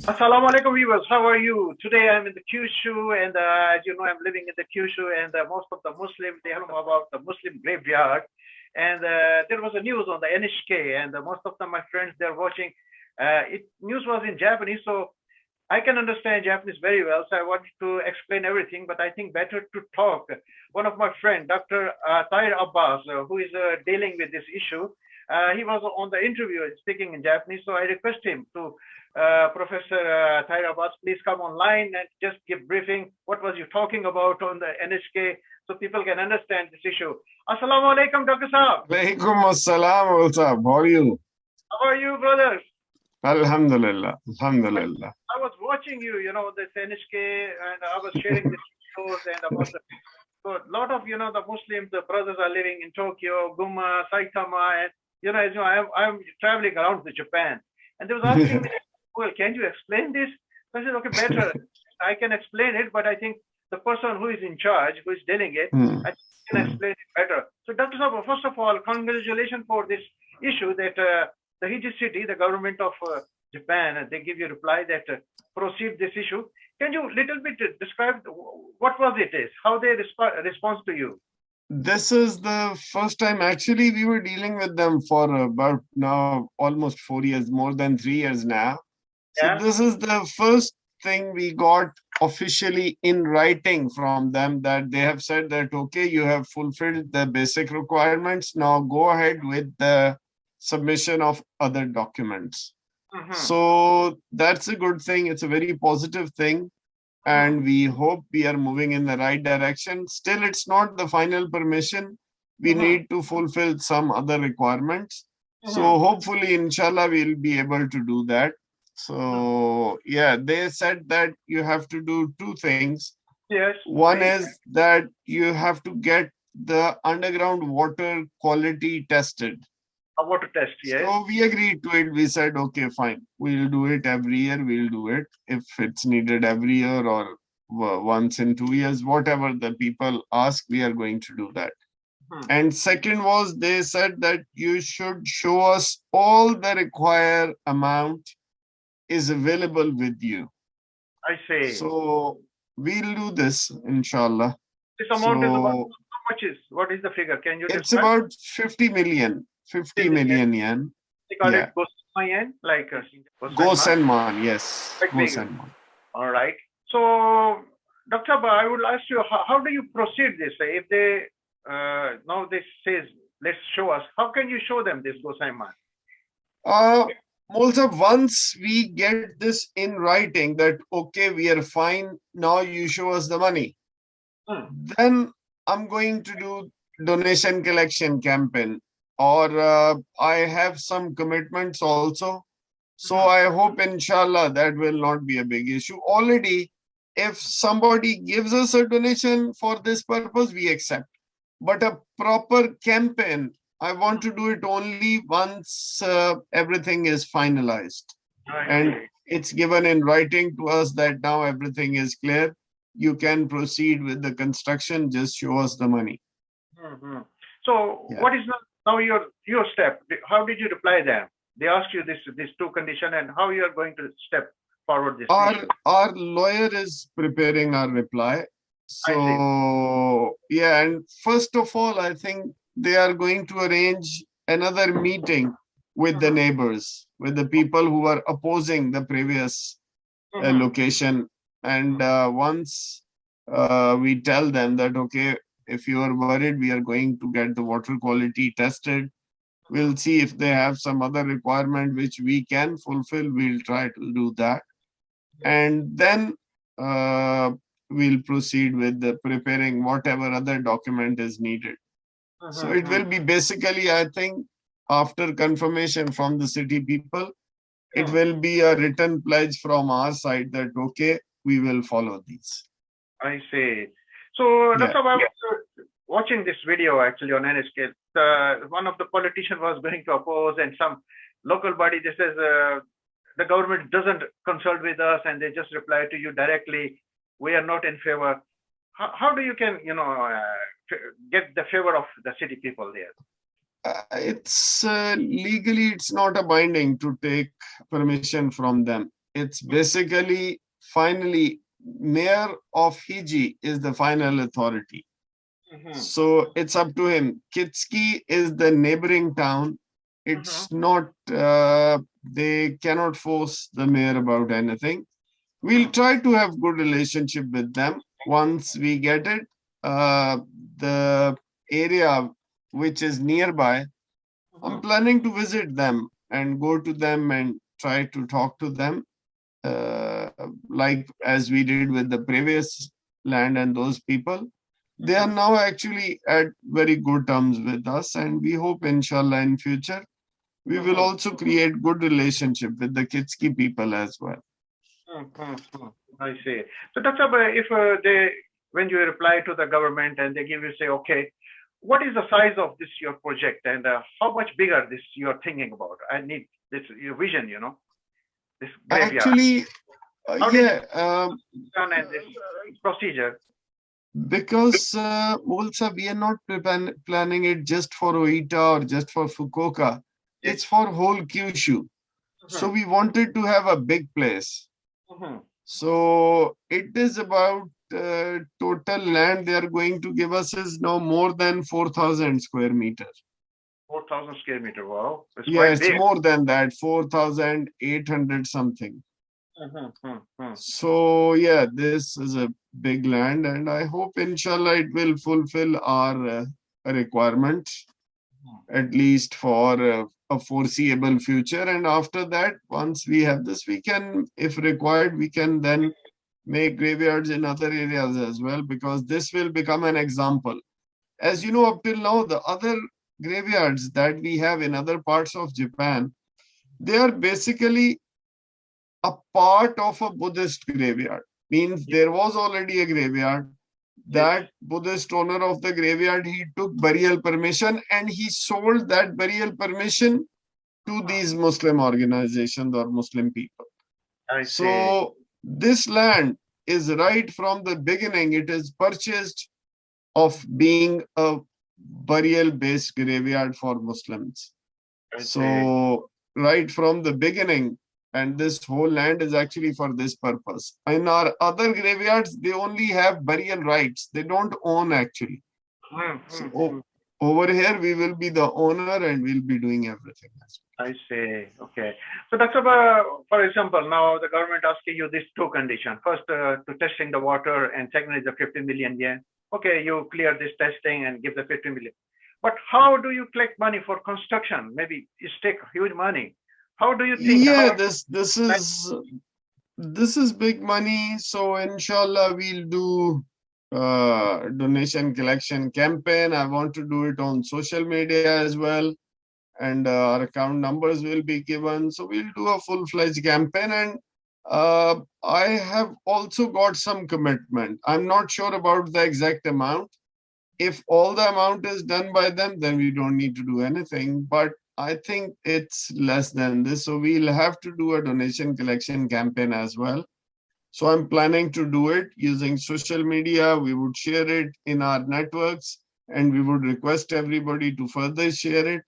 Assalamu alaikum viewers, how are you? Today I'm in the Kyushu and as you know I'm living in the Kyushu and most of the Muslims, they know about the Muslim graveyard and there was a news on the NHK and most of my friends they're watching. News was in Japanese so I can understand Japanese very well so I wanted to explain everything but I think better to talk. One of my friend, Dr. Tahir Abbas, who is dealing with this issue, he was on the interview speaking in Japanese so I request him to Professor Tahir Abbas, please come online and just give briefing. What was you talking about on the NHK so people can understand this issue? Assalamu alaikum, Dr. Saab. Alaikum assalam, Ulsab. How are you? How are you, brothers? Alhamdulillah. Alhamdulillah. I was watching you, this NHK, and I was sharing this shows and about the. So a lot of, the Muslims, the brothers are living in Tokyo, Guma, Saitama, and, as you know, I'm traveling around to Japan. And they was asking me, well, can you explain this? So I said, okay, better. I can explain it, but I think the person who is in charge, who is dealing it, I think can explain it better. So, Dr. Saab, first of all, congratulations for this issue that the Hiji City, the government of Japan, they give you a reply that proceed this issue. Can you little bit describe what was it is, how they respond to you? This is the first time, actually, we were dealing with them for about now almost 4 years, more than 3 years now. Yeah. So this is the first thing we got officially in writing from them that they have said that, okay, you have fulfilled the basic requirements. Now go ahead with the submission of other documents. So that's a good thing. It's a very positive thing. And we hope we are moving in the right direction. Still, it's not the final permission. We need to fulfill some other requirements. So hopefully, inshallah, we'll be able to do that. So yeah, they said that you have to do two things. Yes. One is that you have to get the underground water quality tested. A water test, yes. So we agreed to it. We said, okay, fine. We'll do it every year. We'll do it. If it's needed every year or once in 2 years, whatever the people ask, we are going to do that. And second was they said that you should show us all the required amount is available with you. I see. So we'll do this, inshallah. This amount is about how much is? What is the figure? Can you describe? It's about 50 million. 50 million yen. They call it Gosen yen, like Gosen man, yes. Gosen man. All right. So, Dr. Abba, I would ask you, how do you proceed this? If they now this says, let's show us. How can you show them this Gosen man? Also, once we get this in writing that okay, we are fine. Now you show us the money. Then I'm going to do donation collection campaign. Or I have some commitments also. So I hope, inshallah, that will not be a big issue. Already, if somebody gives us a donation for this purpose, we accept. But a proper campaign, I want to do it only once everything is finalized. And it's given in writing to us that now everything is clear. You can proceed with the construction, just show us the money. So what is now your step? How did you reply them? They asked you these two conditions and how you are going to step forward this. Our lawyer is preparing our reply. So yeah, and first of all, I think they are going to arrange another meeting with the neighbors, with the people who are opposing the previous location. And once we tell them that, okay, if you are worried, we are going to get the water quality tested. We'll see if they have some other requirement which we can fulfill. We'll try to do that. And then we'll proceed with the preparing whatever other document is needed. So it will be basically, I think, after confirmation from the city people, it will be a written pledge from our side that, okay, we will follow these. I see. So, Dr. I was watching this video actually on NHK. One of the politicians was going to oppose, and some local body, this is the government doesn't consult with us, and they just reply to you directly. We are not in favor. How do you can get the favor of the city people there? It's legally, it's not a binding to take permission from them. It's basically finally mayor of Hiji is the final authority. So it's up to him. Kitski is the neighboring town. It's not, they cannot force the mayor about anything. We'll try to have good relationship with them. Once we get it, the area which is nearby, I'm planning to visit them and go to them and try to talk to them, like as we did with the previous land and those people. They are now actually at very good terms with us, and we hope, inshallah, in future we will also create good relationship with the Kitski people as well. I see. So, Dr. Abbas, if when you reply to the government and they give you say, okay, what is the size of this your project and how much bigger this you are thinking about? I need this your vision, this graveyard. Actually, Done and this procedure. Because also we are not planning it just for Oita or just for Fukuoka. It's for whole Kyushu. So we wanted to have a big place. So it is about total land they are going to give us is now more than 4,000 square meters. 4,000 square meter. Wow. It's big. More than that, 4,800 something. So yeah, this is a big land, and I hope, inshallah, it will fulfill our requirements, at least for a foreseeable future. And after that, once we have this, we can, if required, we can then make graveyards in other areas as well, because this will become an example. As you know, up till now, the other graveyards that we have in other parts of Japan, they are basically a part of a Buddhist graveyard. Means there was already a graveyard. That Buddhist owner of the graveyard, he took burial permission and he sold that burial permission to these Muslim organizations or Muslim people. So this land is right from the beginning, it is purchased of being a burial-based graveyard for Muslims. So right from the beginning, and this whole land is actually for this purpose. In our other graveyards, they only have burial rights. They don't own actually. So over here, we will be the owner and we'll be doing everything. I see. Okay. So Dr. Abbas, for example, now the government asking you these two conditions. First, to testing the water, and second is the 50 million yen. Okay, you clear this testing and give the 50 million. But how do you collect money for construction? Maybe it takes huge money. How do you think? Yeah, this is big money. So inshallah, we'll do donation collection campaign. I want to do it on social media as well, and our account numbers will be given. So we'll do a full-fledged campaign, and I have also got some commitment. I'm not sure about the exact amount. If all the amount is done by them, then we don't need to do anything. But I think it's less than this. So we'll have to do a donation collection campaign as well. So I'm planning to do it using social media. We would share it in our networks and we would request everybody to further share it.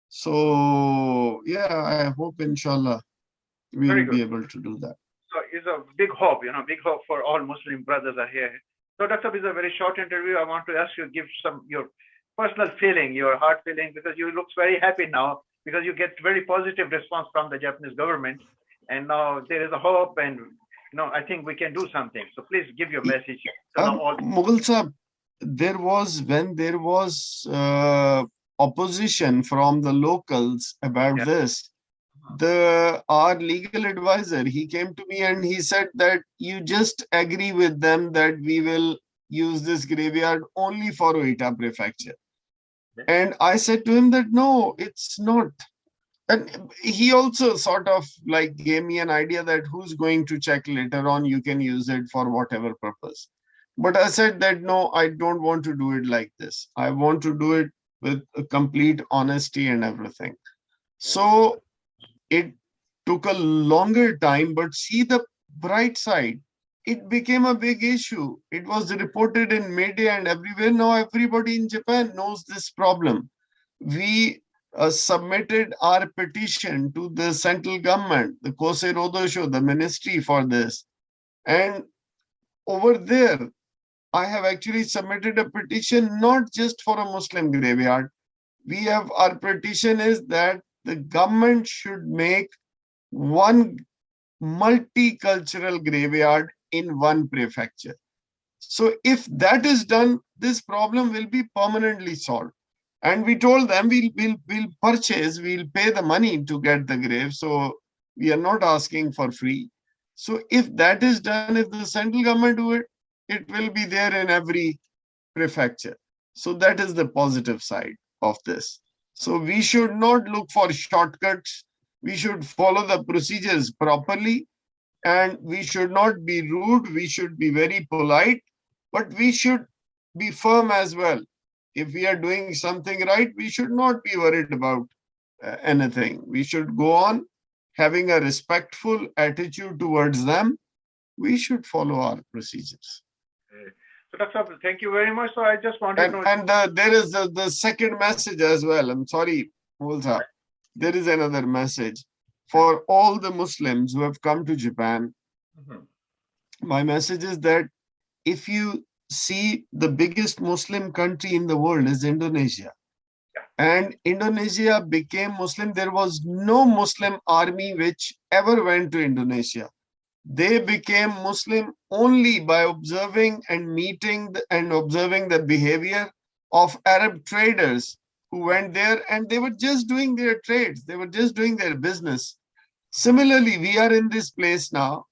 So yeah, I hope, inshallah, we'll be able to do that. So it's a big hope, big hope for all Muslim brothers are here. So Dr. Abbas, is a very short interview. I want to ask you, give your personal feeling, your heart feeling, because you look very happy now, because you get very positive response from the Japanese government, and now there is a hope, and I think we can do something. So please give your message. Mughal Sahab, when there was opposition from the locals about this, our legal advisor, he came to me and he said that you just agree with them that we will use this graveyard only for Oita prefecture. And I said to him that no, it's not. And he also sort of like gave me an idea that who's going to check later on, you can use it for whatever purpose. But I said that no, I don't want to do it like this. I want to do it with a complete honesty and everything. So it took a longer time, but see the bright side. It became a big issue. It was reported in media and everywhere. Now everybody in Japan knows this problem. We submitted our petition to the central government, the Kose Rodosho, the ministry for this. And over there, I have actually submitted a petition not just for a Muslim graveyard. Our petition is that the government should make one multicultural graveyard in one prefecture. So if that is done, this problem will be permanently solved. And we told them we'll pay the money to get the grave. So we are not asking for free. So if that is done, if the central government do it, it will be there in every prefecture. So that is the positive side of this. So we should not look for shortcuts. We should follow the procedures properly, and we should not be rude. We should be very polite, but we should be firm as well. If we are doing something right, we should not be worried about anything. We should go on having a respectful attitude towards them. We should follow our procedures. So, Dr. Abbas, thank you very much. So I just wanted to know. And there is the second message as well. I'm sorry, Mulza. There is another message for all the Muslims who have come to Japan. My message is that if you see, the biggest Muslim country in the world is Indonesia. And Indonesia became Muslim. There was no Muslim army which ever went to Indonesia. They became Muslim only by observing and meeting and observing the behavior of Arab traders who went there, and they were just doing their trades. They were just doing their business. Similarly, we are in this place now.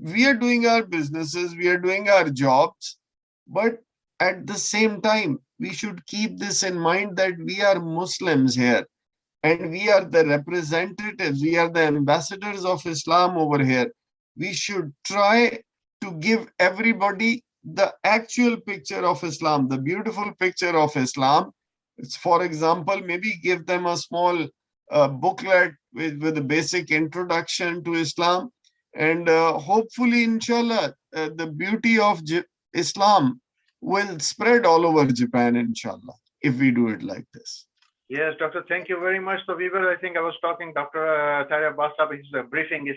We are doing our businesses. We are doing our jobs. But at the same time, we should keep this in mind that we are Muslims here, and we are the representatives. We are the ambassadors of Islam over here. We should try to give everybody the actual picture of Islam, the beautiful picture of Islam. It's, for example, maybe give them a small booklet with a basic introduction to Islam. And hopefully, inshallah, the beauty of Islam will spread all over Japan, inshallah, if we do it like this. Yes, Doctor, thank you very much. So I think I was talking, Dr. Tahir Abbas, his briefing is,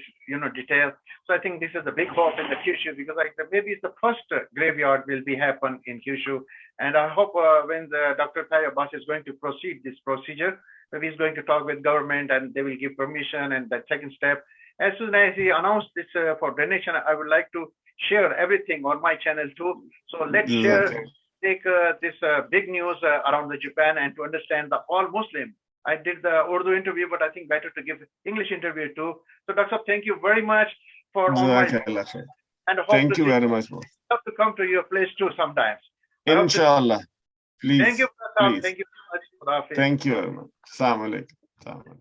detailed. So I think this is a big hope in the Kyushu, because maybe it's the first graveyard will be happen in Kyushu. And I hope when Dr. Tahir Abbas is going to proceed this procedure, maybe he's going to talk with government and they will give permission. And the second step, as soon as he announced this for donation, I would like to share everything on my channel too. So let's take this big news around the Japan and to understand the all Muslim. I did the Urdu interview, but I think better to give English interview too. So Dr. Thank you very much for all my, and thank you very much. Hope to come to your place too sometimes. Inshallah. Please. Thank you, please. Thank you very much. Thank you very much. Assalamu alaikum.